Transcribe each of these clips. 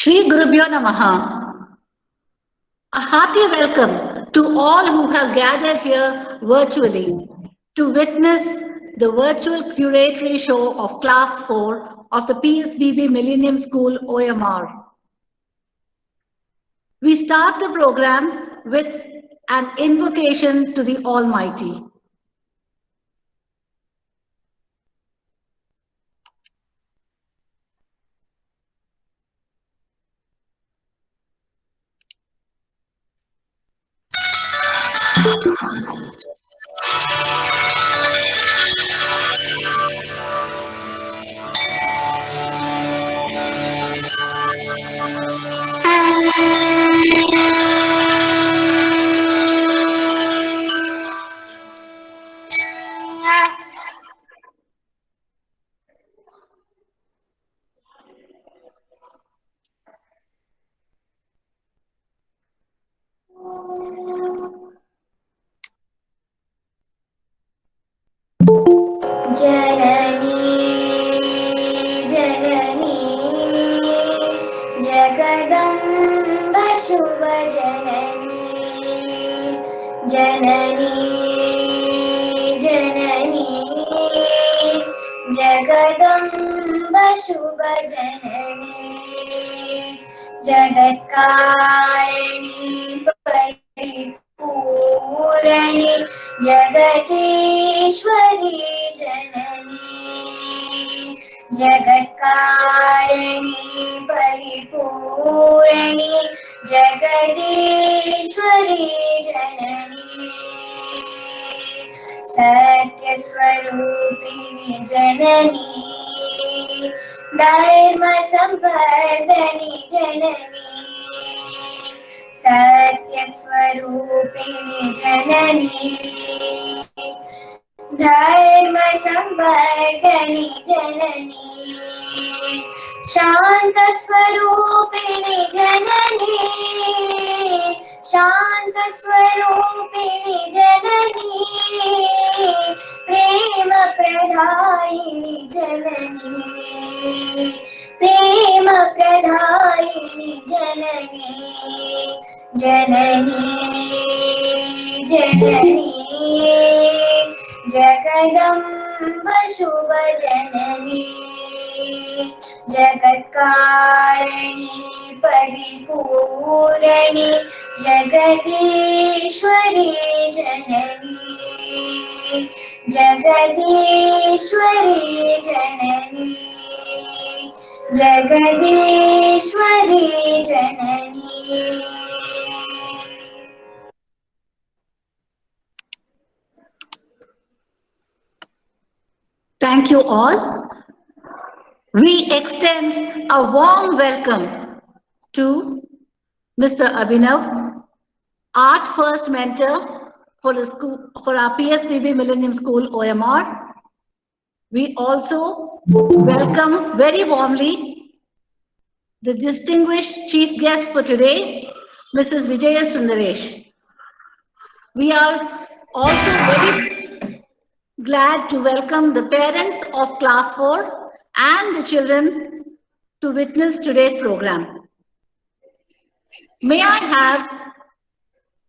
Shri Gurubhyo Namaha. A hearty welcome to all who have gathered here virtually to witness the virtual curatory show of Class 4 of the PSBB Millennium School OMR. We start the program with an invocation to the Almighty. जननी जननी जगदम्ब शुभ जननी जननी जननी जगदम्ब शुभ जननी जगत्कारिणी परिपूरणी जगदीश्वरी जननी जगत्कारिणी परिपूरणी जगदीश्वरी जननी सत्यस्वरूपिणी जननी धर्म संवर्धनी जननी सत्यस्वरूपिणी जननी धर्म संवर्धनी जननी शांत स्वरूपिणी जननी शांत स्वरूपिणी जननी प्रेम प्रदायिनी जननी प्रेम प्रदायिनी जननी जननी जननी जगदम्ब शुभ जननी जगत्कारिणी परिपूरणी जगदीश्वरी जननी जगदीश्वरी जननी जगदीश्वरी जननी. Thank you all. We extend a warm welcome to Mr. Abhinav, Art First Mentor for the school, for our PSBB Millennium School OMR. We also welcome very warmly the distinguished chief guest for today, Mrs. Vijaya Sundaresh. We are also very glad to welcome the parents of Class 4 and the children to witness today's program. May I have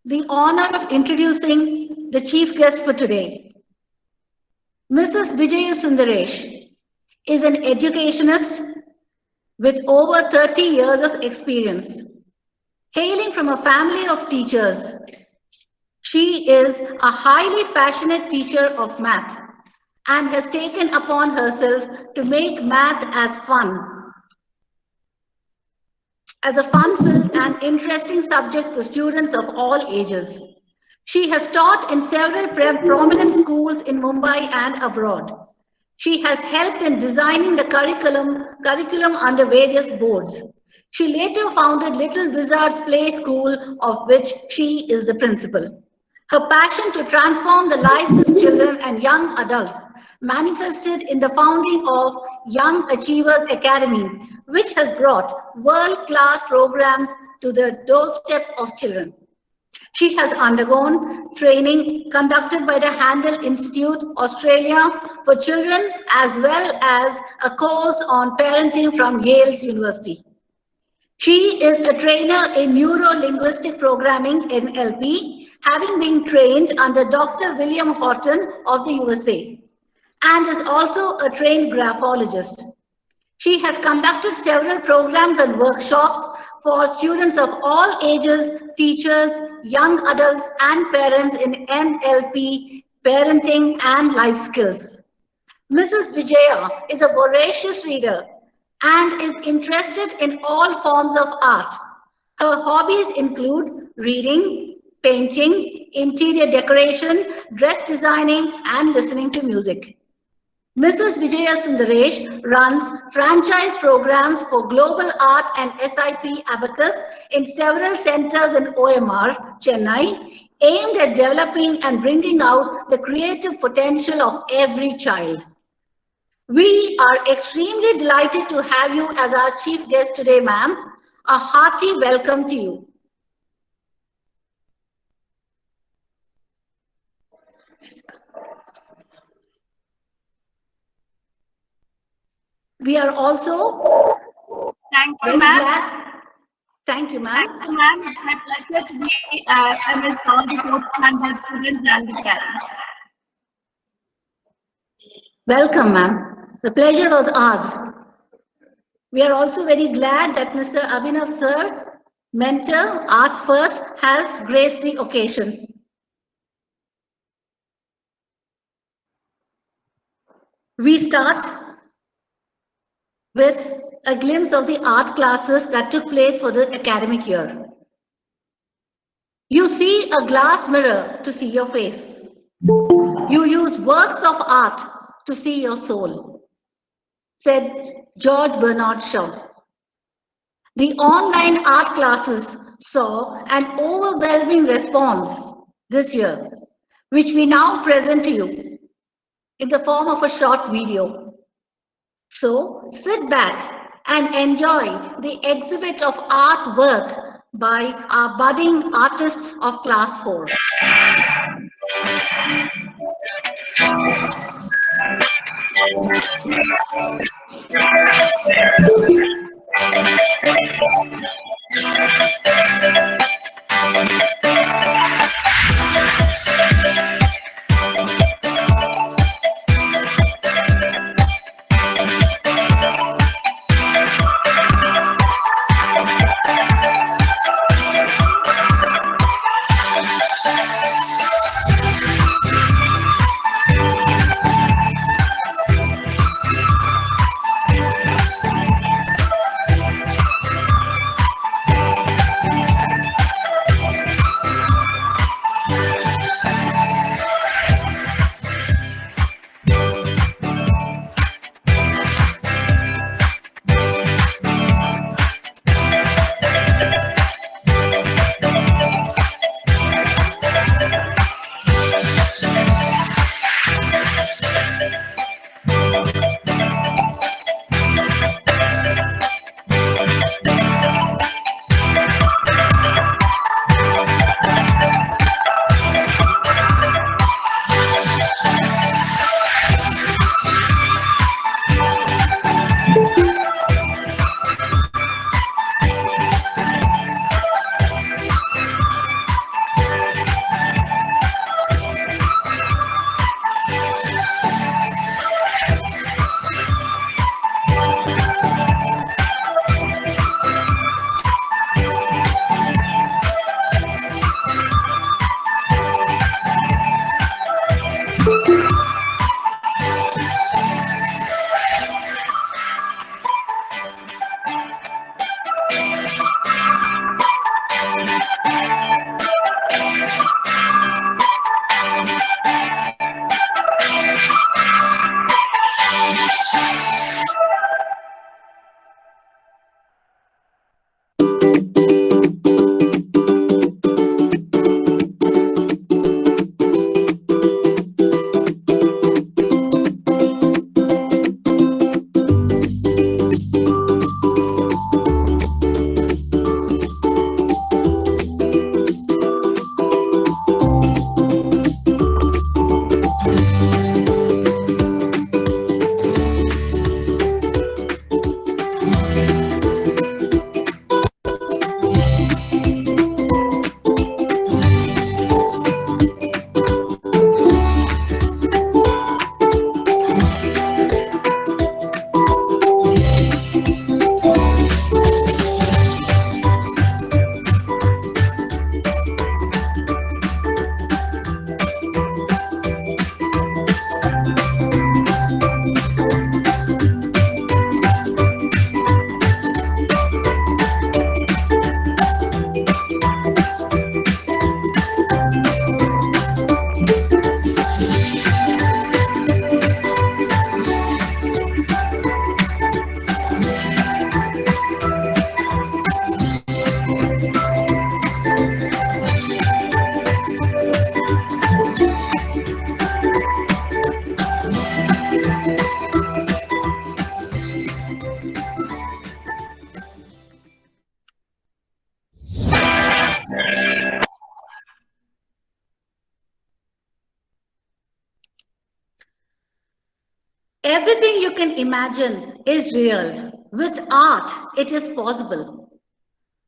the honor of introducing the chief guest for today. Mrs. Vijaya Sundaresh is an educationist with over 30 years of experience. Hailing from a family of teachers, she is a highly passionate teacher of math and has taken upon herself to make math as a fun-filled and interesting subject for students of all ages. She has taught in several prominent schools in Mumbai and abroad. She has helped in designing the curriculum under various boards. She later founded Little Wizards Play School, of which she is the principal. Her passion to transform the lives of children and young adults manifested in the founding of Young Achievers Academy, which has brought world-class programs to the doorsteps of children. She has undergone training conducted by the Handel Institute, Australia, for children, as well as a course on parenting from Yale's University. She is a trainer in neuro-linguistic programming (NLP), having been trained under Dr. William Horton of the USA, and is also a trained graphologist. She has conducted several programs and workshops for students of all ages, teachers, young adults, and parents in NLP, parenting, and life skills. Mrs. Vijaya is a voracious reader and is interested in all forms of art. Her hobbies include reading, painting, interior decoration, dress designing, and listening to music. Mrs. Vijaya Sundaresh runs franchise programs for Global Art and SIP Abacus in several centers in OMR, Chennai, aimed at developing and bringing out the creative potential of every child. We are extremely delighted to have you as our chief guest today, ma'am. A hearty welcome to you. We are also Thank you, very ma'am. glad. Thank you, ma'am. Thank you, ma'am. It's my pleasure to be amidst all the fourth standard students and the parents. Welcome, ma'am. The pleasure was ours. We are also very glad that Mr. Abhinav sir, mentor, Art First, has graced the occasion. We start with a glimpse of the art classes that took place for the academic year. You see a glass mirror to see your face. You use works of art to see your soul, said George Bernard Shaw. The online art classes saw an overwhelming response this year, which we now present to you in the form of a short video. So sit back and enjoy the exhibit of artwork by our budding artists of Class 4. Everything you can imagine is real. With art, it is possible.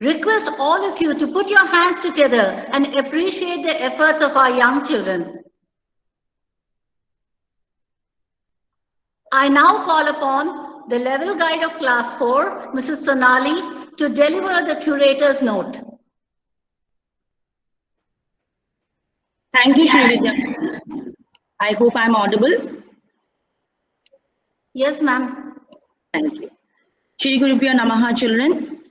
Request all of you to put your hands together and appreciate the efforts of our young children. I now call upon the level guide of class 4, Mrs. Sonali, to deliver the curator's note. Thank you, Srividya. I hope I'm audible. Yes, ma'am. Thank you. Shri Gurubhyo Namaha, children.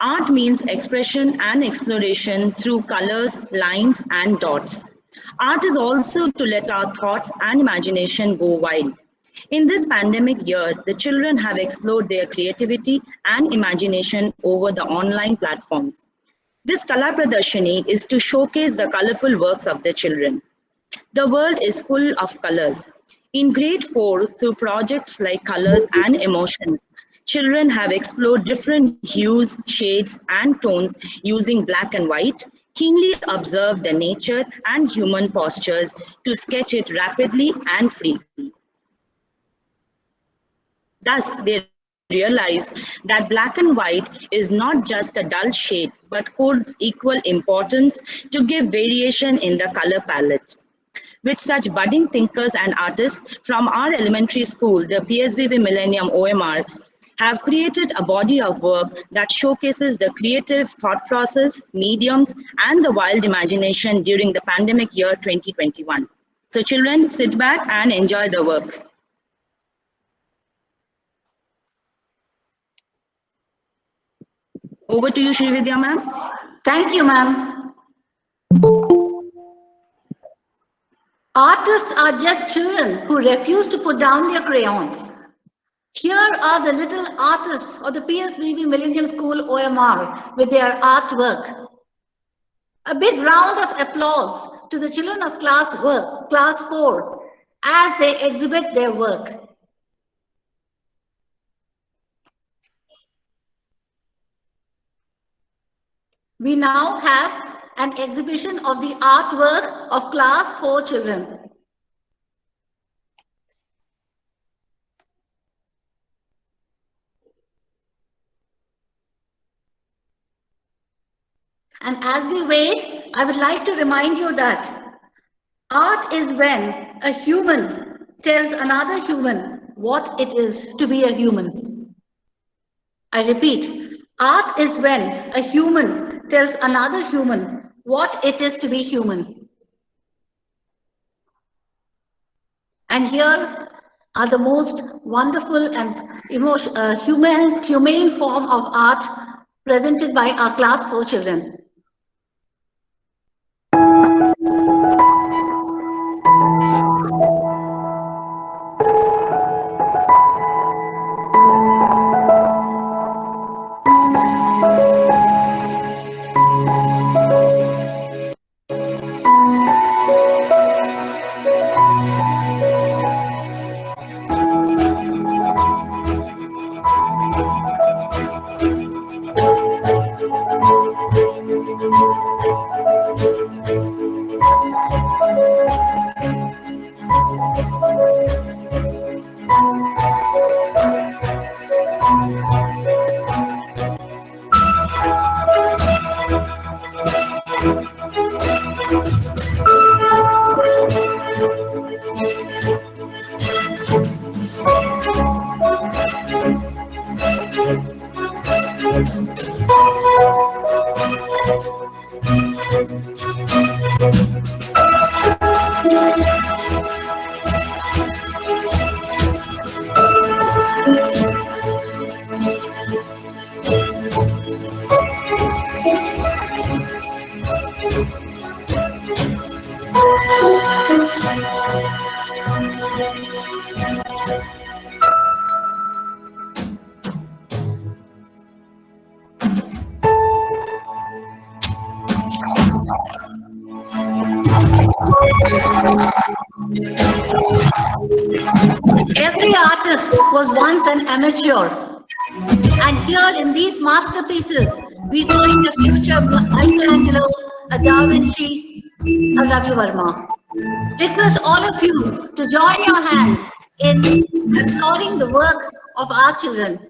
Art means expression and exploration through colors, lines, and dots. Art is also to let our thoughts and imagination go wild. In this pandemic year, the children have explored their creativity and imagination over the online platforms. This Kala Pradarshini is to showcase the colorful works of the children. The world is full of colors. In grade 4, through projects like Colors and Emotions, children have explored different hues, shades, and tones using black and white, keenly observed the nature and human postures to sketch it rapidly and freely. Thus, they realize that black and white is not just a dull shade, but holds equal importance to give variation in the color palette. With such budding thinkers and artists from our elementary school, the PSBB Millennium OMR have created a body of work that showcases the creative thought process, mediums, and the wild imagination during the pandemic year 2021. So children, sit back and enjoy the works. Over to you, Srividya ma'am. Thank you, ma'am. Artists are just children who refuse to put down their crayons. Here are the little artists of the PSBB Millennium School OMR with their artwork. A big round of applause to the children of class 4 as they exhibit their work. We now have an exhibition of the artwork of class 4 children. And as we wait, I would like to remind you that art is when a human tells another human what it is to be a human. I repeat, art is when a human tells another human what it is to be human. And here are the most wonderful and humane form of art presented by our class 4 children. Every artist was once an amateur, and here in these masterpieces, we find a future Michelangelo, a Da Vinci, a Ravi Verma. Request all of you to join your hands in applauding the work of our children.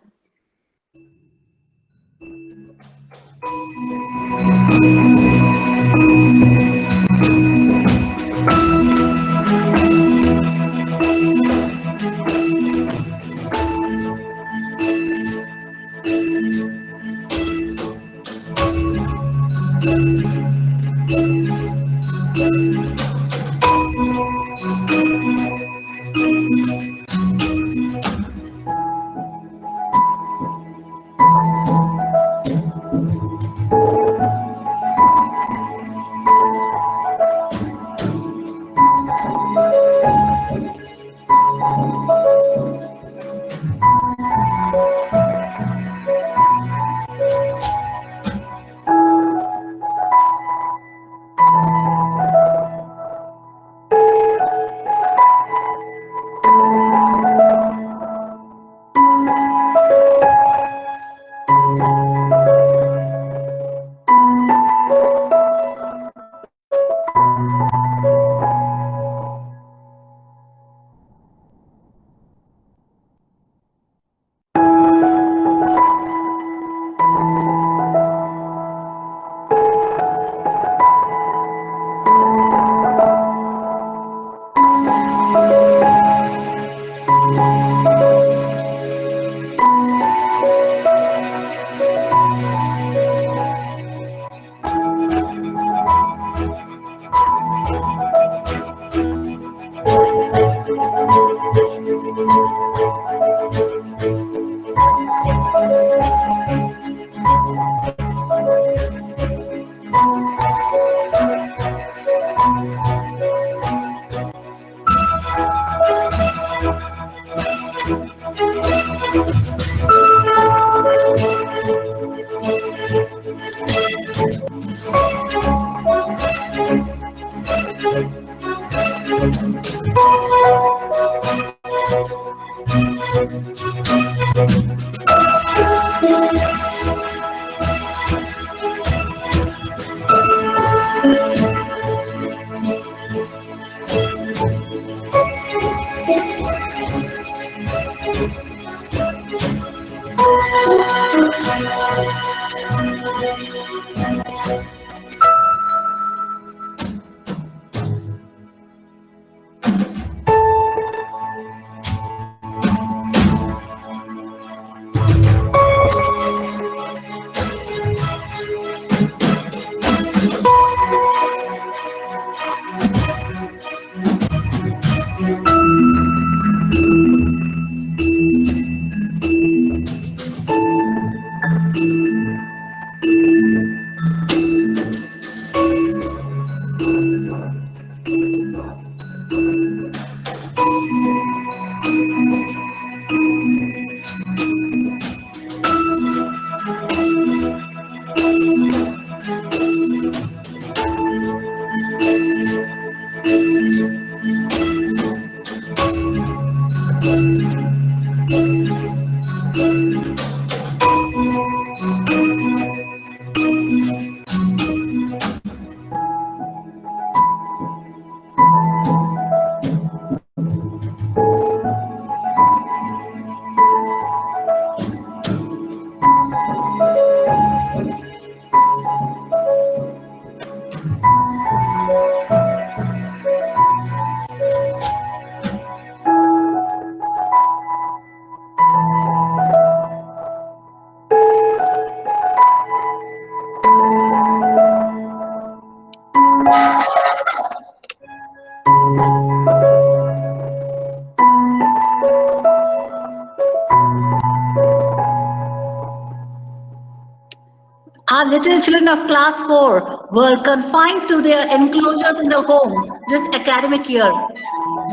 Our little children of class 4 were confined to their enclosures in the home this academic year.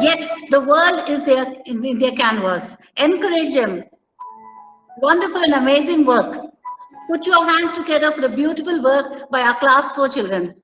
Yet the world is in their canvas. Encourage them. Wonderful and amazing work. Put your hands together for the beautiful work by our class 4 children.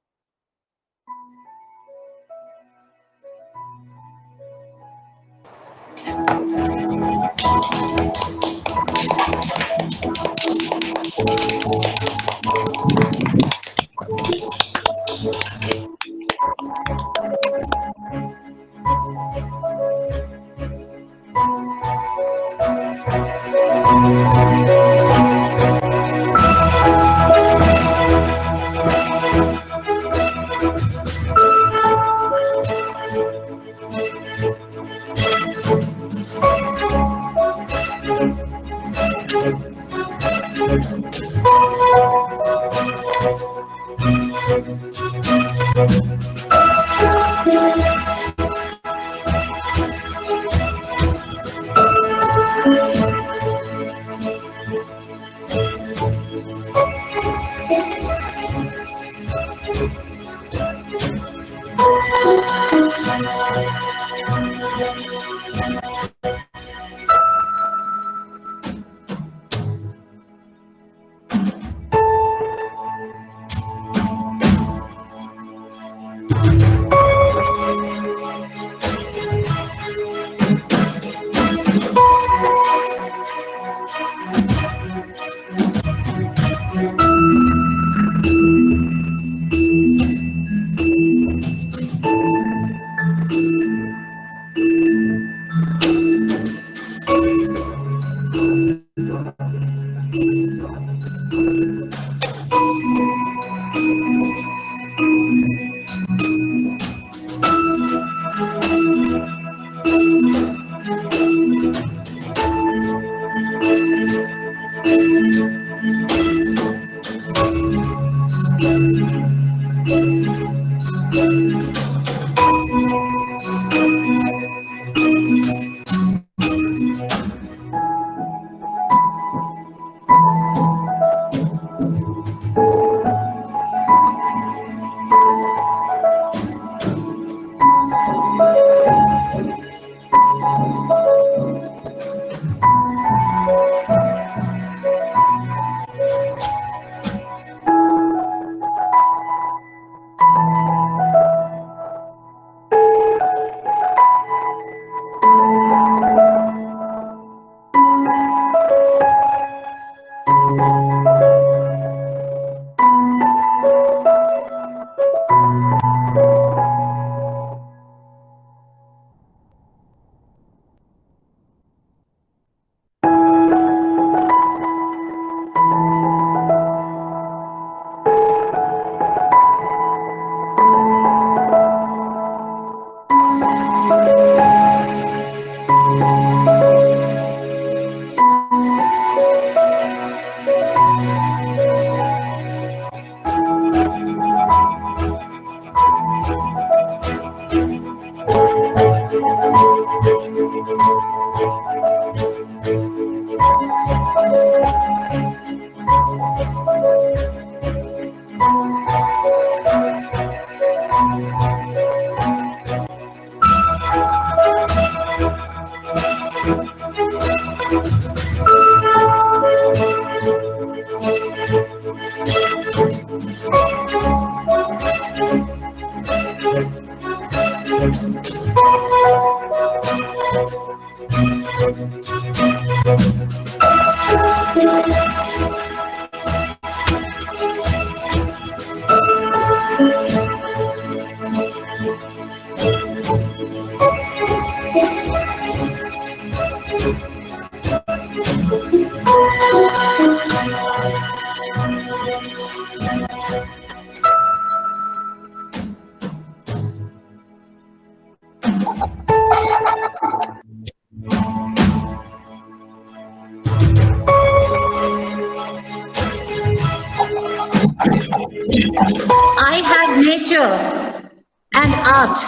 I have nature and art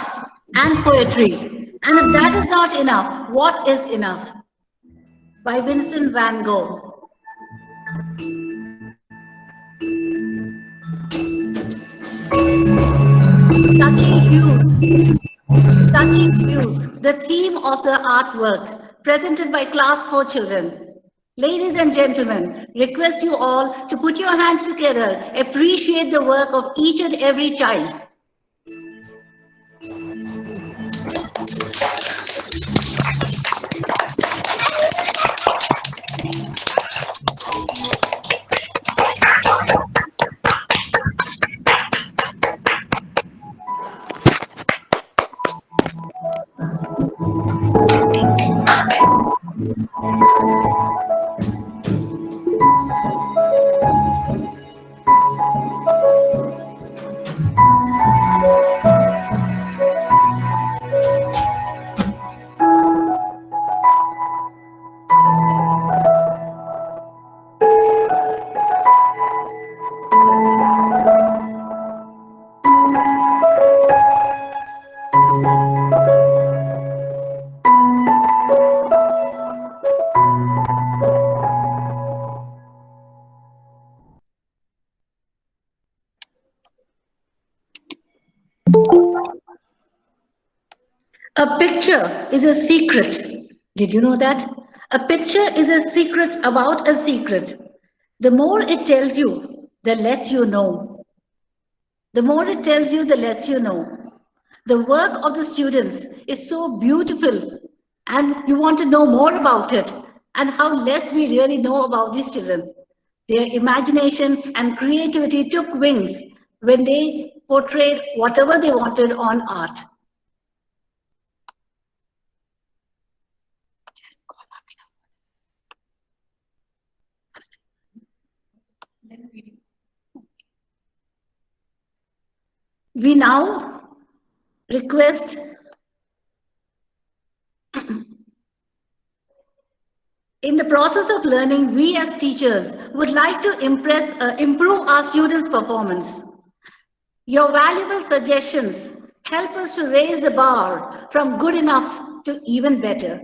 and poetry. And if that is not enough, what is enough? By Vincent van Gogh. Touching hues, touching hues, the theme of the artwork presented by Class 4 children. Ladies and gentlemen, request you all to put your hands together, appreciate the work of each and every child. A picture is a secret. Did you know that? A picture is a secret about a secret. The more it tells you, the less you know. The more it tells you, the less you know. The work of the students is so beautiful, and you want to know more about it and how less we really know about these children. Their imagination and creativity took wings when they portrayed whatever they wanted on art. We now request in the process of learning, we as teachers would like to improve our students' performance. Your valuable suggestions help us to raise the bar from good enough to even better.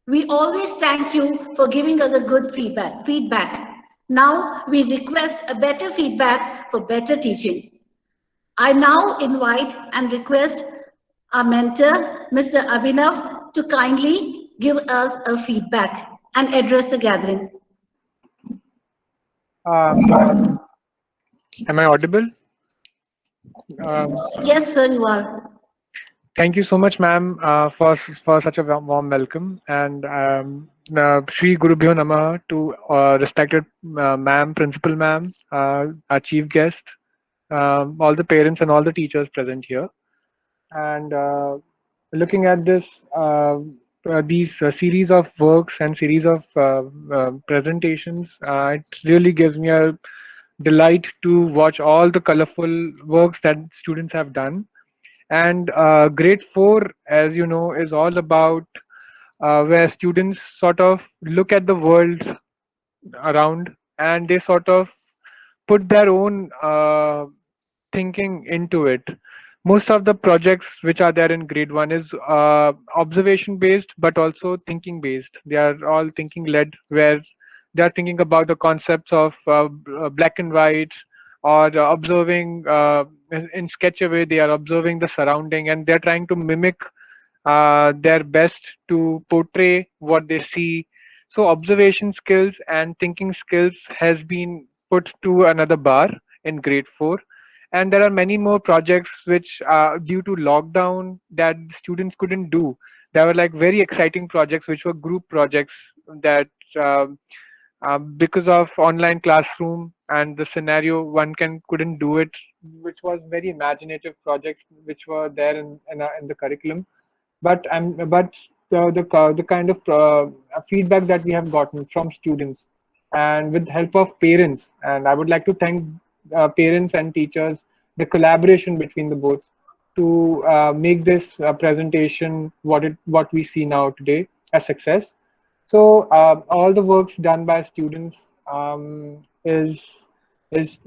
We always thank you for giving us a good feedback. Now we request a better feedback for better teaching. I now invite and request our mentor, Mr. Abhinav, to kindly give us a feedback and address the gathering. Am I audible? Yes, sir, you are. Thank you so much, ma'am, for such a warm welcome. And Shri Guru Bhyo Namah to respected ma'am, principal ma'am, our chief guest, all the parents and all the teachers present here. And looking at this, these series of works and series of presentations, it really gives me a delight to watch all the colorful works that students have done. And grade 4, as you know, is all about where students sort of look at the world around and they sort of put their own thinking into it. Most of the projects which are there in grade 1 is observation based but also thinking based. They are all thinking led, where they are thinking about the concepts of black and white, or observing in sketch away. They are observing the surrounding and they're trying to mimic their best to portray what they see. So observation skills and thinking skills has been put to another bar in grade 4. And there are many more projects which due to lockdown that students couldn't do. There were like very exciting projects which were group projects that because of online classroom and the scenario, one couldn't do it, which was very imaginative projects which were there in the curriculum. But the kind of feedback that we have gotten from students and with help of parents, and I would like to thank parents and teachers, the collaboration between the both to make this presentation what we see now today a success. So all the works done by students is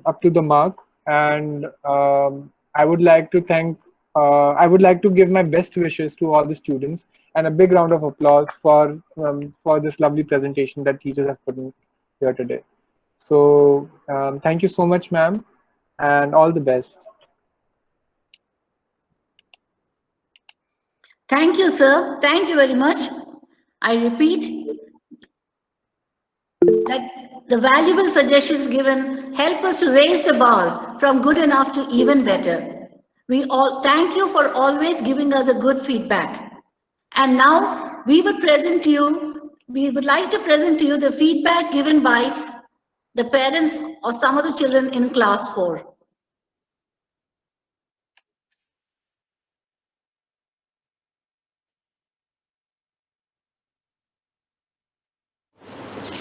up to the mark, and I would like to thank. I would like to give my best wishes to all the students and a big round of applause for this lovely presentation that teachers have put in here today. So thank you so much, ma'am, and all the best. Thank you, sir. Thank you very much. I repeat that the valuable suggestions given help us to raise the bar from good enough to even better. We all thank you for always giving us a good feedback. And now we would like to present to you the feedback given by the parents of some of the children in class 4.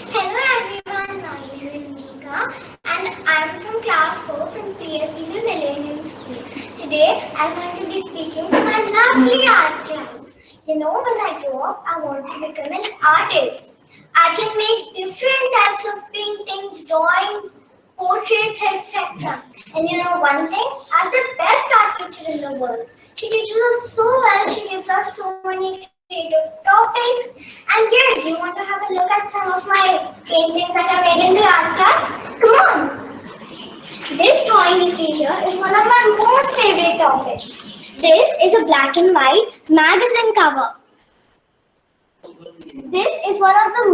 Hello everyone, my name is Nika and I'm from class 4 from PSDB Millennium School. Today I'm going to be speaking to my lovely art class. You know, when I grow up, I want to become an artist. I can make different types of paintings, drawings, portraits, etc. And you know one thing? I'm the best art teacher in the world. She teaches us so well, she gives us so many creative topics. And yes, do you want to have a look at some of my paintings that I made in the art class? Come on! This drawing you see here is one of my most favorite topics. This is a black and white magazine cover. This is one of the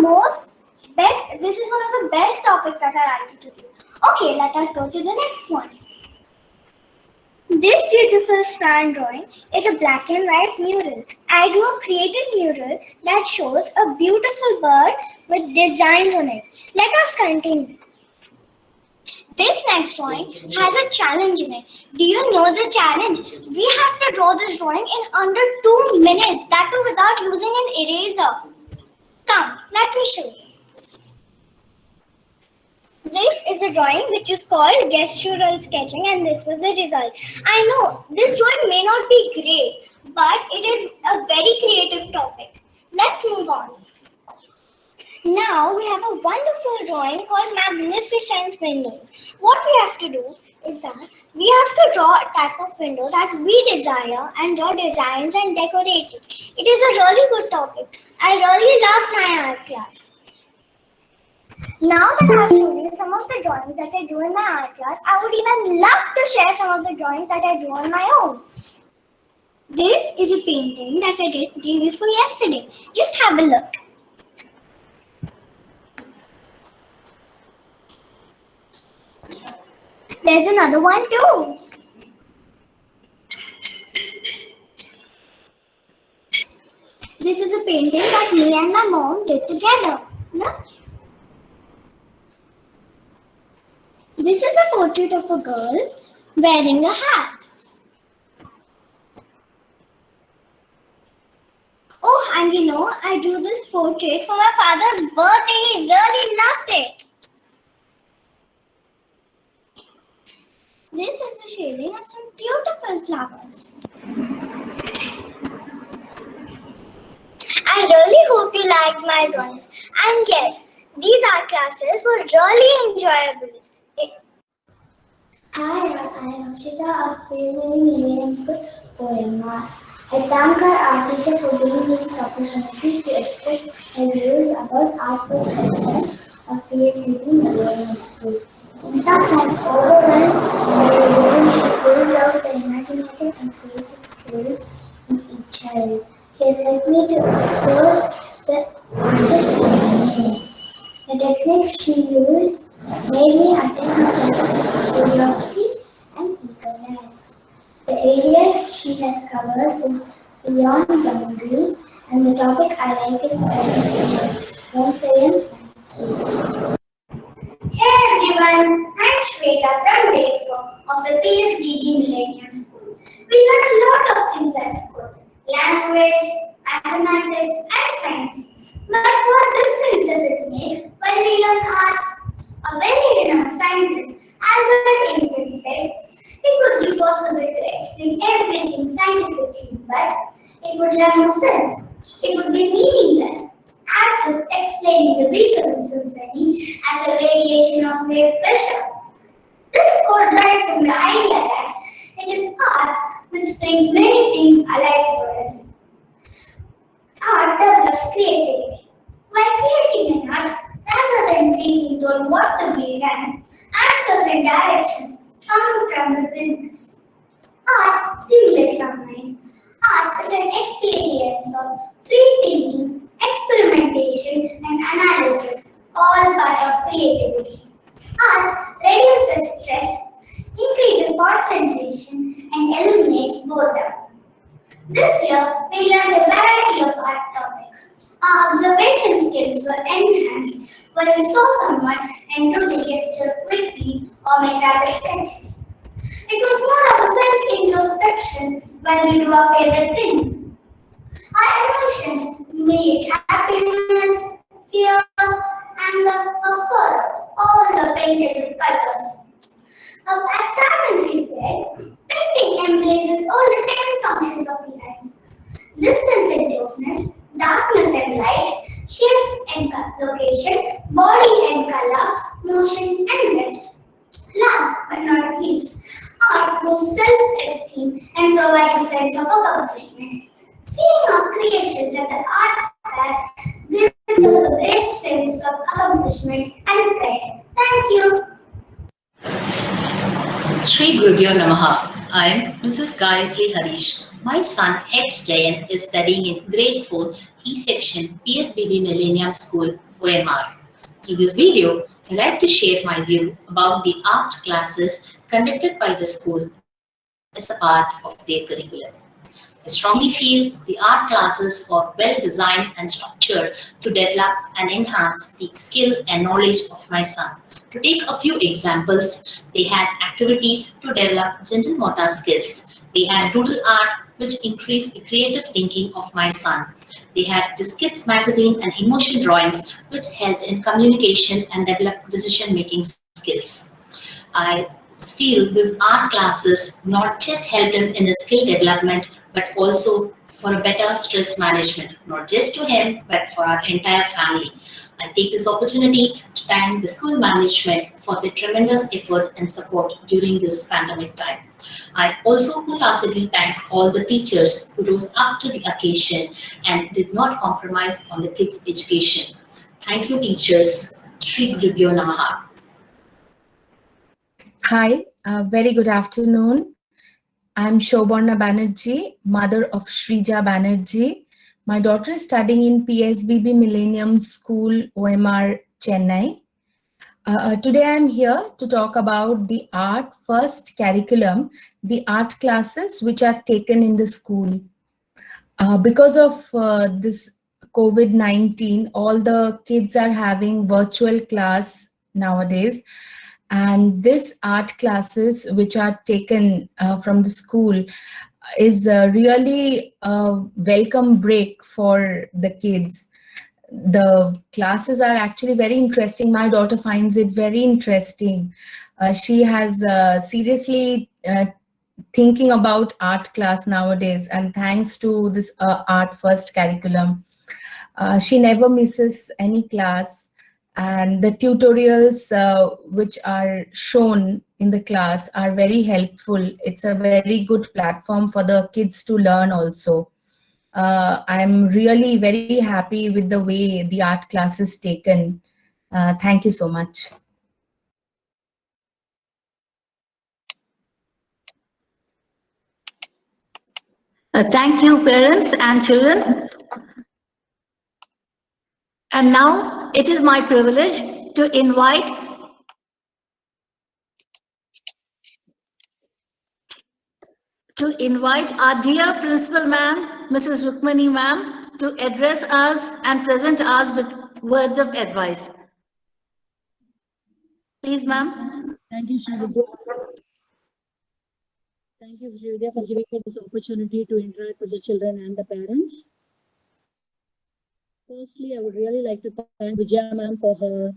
best topics that I write to you. Okay, let us go to the next one. This beautiful swan drawing is a black and white mural. I drew a creative mural that shows a beautiful bird with designs on it. Let us continue. This next drawing has a challenge in it. Do you know the challenge? We have to draw this drawing in under 2 minutes, that too without using an eraser. Come, let me show you. This is a drawing which is called gestural sketching, and this was the result. I know this drawing may not be great, but it is a very creative topic. Let's move on. Now we have a wonderful drawing called magnificent windows. What we have to do is that we have to draw a type of window that we desire and draw designs and decorate it. It is a really good topic. I really love my art class. Now that I have shown you some of the drawings that I do in my art class, I would even love to share some of the drawings that I do on my own. This is a painting that I did the day before yesterday. Just have a look. There's another one too. This is a painting that me and my mom did together. Look. This is a portrait of a girl wearing a hat. Oh, and you know, I drew this portrait for my father's birthday. He really loved it. This is the shading of some beautiful flowers. I really hope you liked my drawings. And yes, these art classes were really enjoyable. Hi, I am Akshita of Preliminary Millennium School, OMR. I thank our art teacher for giving me this opportunity to express my views about art for culture of PhD in Millennium School. In fact, I am overwhelmed by the way she brings out the imaginative and creative skills in each child. She has helped me to explore the artist in me. The techniques she used made me attain her classes with curiosity and eagerness. The areas she has covered is beyond boundaries, and the topic I like is science. Once again, thank you. Hey everyone, I'm Shweta from grade 4 of the PhD Millennium School. We learn a lot of things at school: language, mathematics, and science. But what difference does it make when we learn arts? A very renowned scientist, Albert Einstein, said it would be possible to explain everything scientifically, but it would have no sense. It would be meaningless, as if explaining the Beethoven Symphony as a variation of wave pressure. This quote derives from the idea that it is art which brings many things alive for us. Art develops creativity. By creating an art, rather than being told what to be done, answers and directions come from within us. Art stimulates our mind. Art is an experience of free thinking, experimentation, and analysis, all part of creativity. Art reduces stress, increases concentration, and eliminates boredom. This year, we learned a variety of art topics. Our observation skills were enhanced when we saw someone and drew the gestures quickly or make rapid sketches. It was more of a self-introspection when we do our favorite thing. Our emotions, be it happiness, fear, anger, or sorrow, all were painted with colors. As Carpentry said, painting embraces all the 10 functions of the eyes: distance and closeness, darkness and light, shape and location, body and color, motion and rest. Last but not least, art boosts self-esteem and provides a sense of accomplishment. Seeing our creations at the art fair gives us a great sense of accomplishment and pride. Thank you. Sri Gurubhyo Namaha. I am Mrs. Gayatri Harish. My son H. Jayan is studying in grade 4 E section PSBB Millennium School, OMR. Through this video, I like to share my view about the art classes conducted by the school as a part of their curriculum. I strongly feel the art classes are well designed and structured to develop and enhance the skill and knowledge of my son. To take a few examples, they had activities to develop gentle motor skills. They had doodle art, which increased the creative thinking of my son. They had Diskettes magazine and emotion drawings, which helped in communication and developed decision making skills. I feel these art classes not just helped him in his skill development, but also for a better stress management, not just to him, but for our entire family. I take this opportunity to thank the school management for their tremendous effort and support during this pandemic time. I also wholeheartedly thank all the teachers who rose up to the occasion and did not compromise on the kids' education. Thank you, teachers. Shri Gurubhyo Namaha. Hi, very good afternoon. I'm Shobana Banerjee, mother of Shrija Banerjee. My daughter is studying in PSBB Millennium School, OMR, Chennai. Today I'm here to talk about the art first curriculum, the art classes which are taken in the school. Because of this COVID-19, all the kids are having virtual class nowadays. And this art classes which are taken from the school is really a welcome break for the kids. The classes are actually very interesting. My daughter finds it very interesting. She has seriously thinking about art class nowadays, and thanks to this art first curriculum, she never misses any class, and the tutorials which are shown in the class are very helpful. It's a very good platform for the kids to learn also. I'm really very happy with the way the art class is taken. Thank you so much. Thank you, parents and children. And now it is my privilege to invite our dear principal ma'am, Mrs. Rukmani ma'am, to address us and present us with words of advice. Please, ma'am. Thank you, Srividya. Thank you, Srividya, for giving me this opportunity to interact with the children and the parents. Firstly, I would really like to thank Vijaya ma'am for her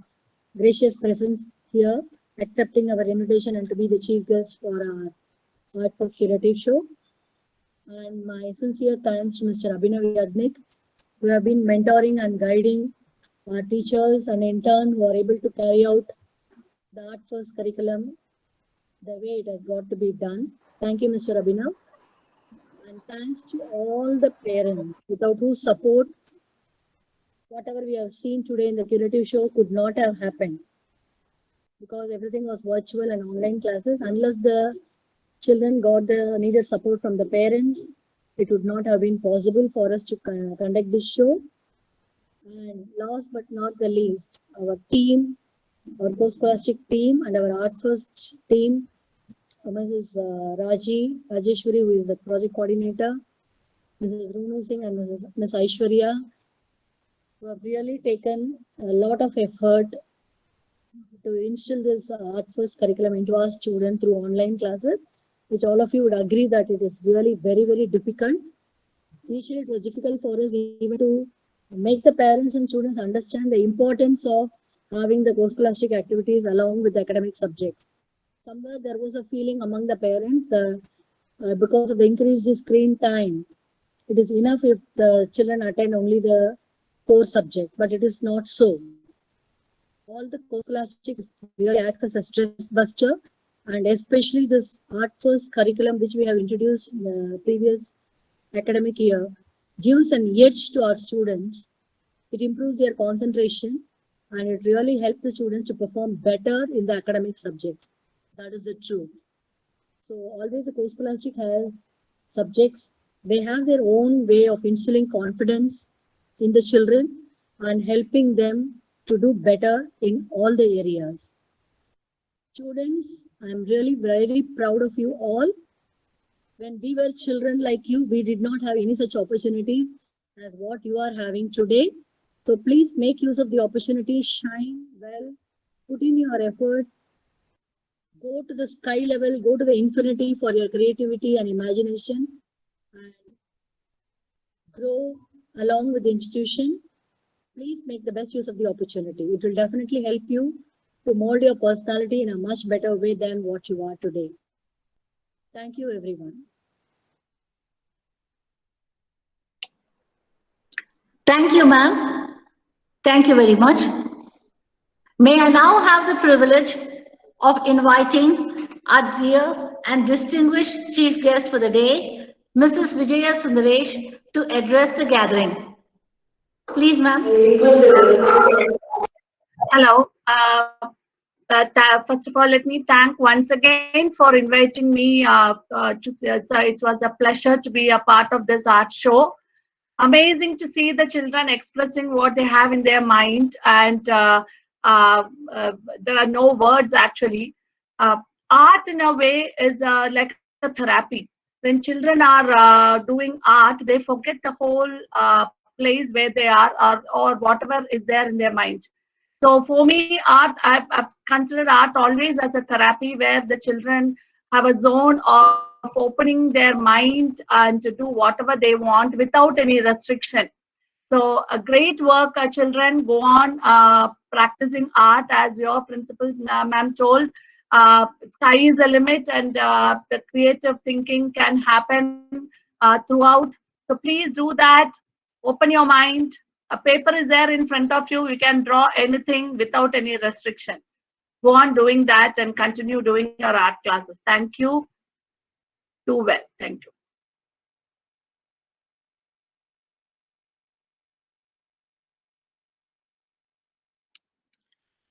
gracious presence here, accepting our invitation and to be the chief guest for our Art for Curative show. And my sincere thanks to Mr. Abhinav Yadnik, who have been mentoring and guiding our teachers and in turn who are able to carry out the Art First curriculum the way it has got to be done. Thank you, Mr. Abhinav. And thanks to all the parents, without whose support, whatever we have seen today in the curative show could not have happened, because everything was virtual and online classes. Unless the children got the needed support from the parents, it would not have been possible for us to conduct this show. And last but not the least, our team, our post-scholastic team and our Art First team, Mrs. Rajeshwari, who is the project coordinator, Mrs. Runu Singh and Ms. Aishwarya, who have really taken a lot of effort to instill this Art First curriculum into our students through online classes, which all of you would agree that it is really very, very difficult. Initially, it was difficult for us even to make the parents and students understand the importance of having the post-scholastic activities along with the academic subjects. Somewhere there was a feeling among the parents because of the increased screen time, it is enough if the children attend only the core subject, but it is not so. All the post-scholastic really acts as a stress buster, and especially this Art First curriculum which we have introduced in the previous academic year gives an edge to our students. It improves their concentration and it really helps the students to perform better in the academic subjects. That is the truth. So always the co-scholastic has subjects. They have their own way of instilling confidence in the children and helping them to do better in all the areas. Students, I'm really very proud of you all. When we were children like you, we did not have any such opportunities as what you are having today. So please make use of the opportunity, shine well, put in your efforts, go to the sky level, go to the infinity for your creativity and imagination, and grow along with the institution. Please make the best use of the opportunity. It will definitely help you to mold your personality in a much better way than what you are today. Thank you, everyone. Thank you, ma'am. Thank you very much. May I now have the privilege of inviting our dear and distinguished chief guest for the day, Mrs. Vijaya Sundaresh, to address the gathering. Please, ma'am. Hello. First of all, let me thank once again for inviting me. It was a pleasure to be a part of this art show. Amazing to see the children expressing what they have in their mind, and there are no words actually. Art, in a way, is like a therapy. When children are doing art, they forget the whole place where they are, or whatever is there in their mind. So for me, art, I've considered art always as a therapy where the children have a zone of opening their mind and to do whatever they want without any restriction. So a great work, children go on practicing art as your principal ma'am told. Sky is the limit, and the creative thinking can happen throughout. So please do that. Open your mind. A paper is there in front of you. You can draw anything without any restriction. Go on doing that and continue doing your art classes. Thank you. Do well. Thank you.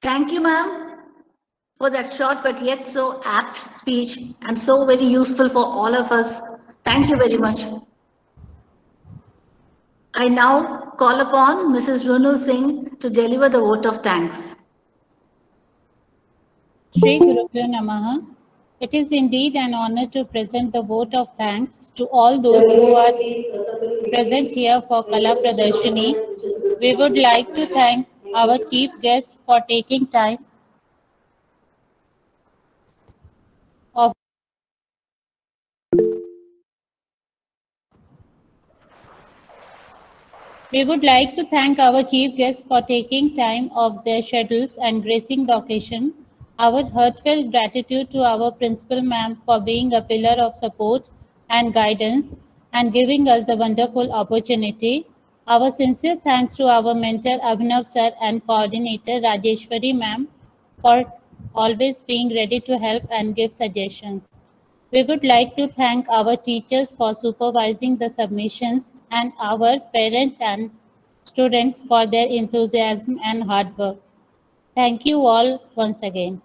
Thank you, ma'am, for that short but yet so apt speech and so very useful for all of us. Thank you very much. I now call upon Mrs. Runu Singh to deliver the vote of thanks. Shri Gurubhyo Namaha. It is indeed an honor to present the vote of thanks to all those who are present here for Kala Pradarshini. We would like to thank our chief guest for taking time of We would like to thank our chief guests for taking time of their schedules and gracing the occasion. Our heartfelt gratitude to our principal ma'am for being a pillar of support and guidance and giving us the wonderful opportunity. Our sincere thanks to our mentor Abhinav sir and coordinator Rajeshwari ma'am for always being ready to help and give suggestions. We would like to thank our teachers for supervising the submissions and our parents and students for their enthusiasm and hard work. Thank you all once again.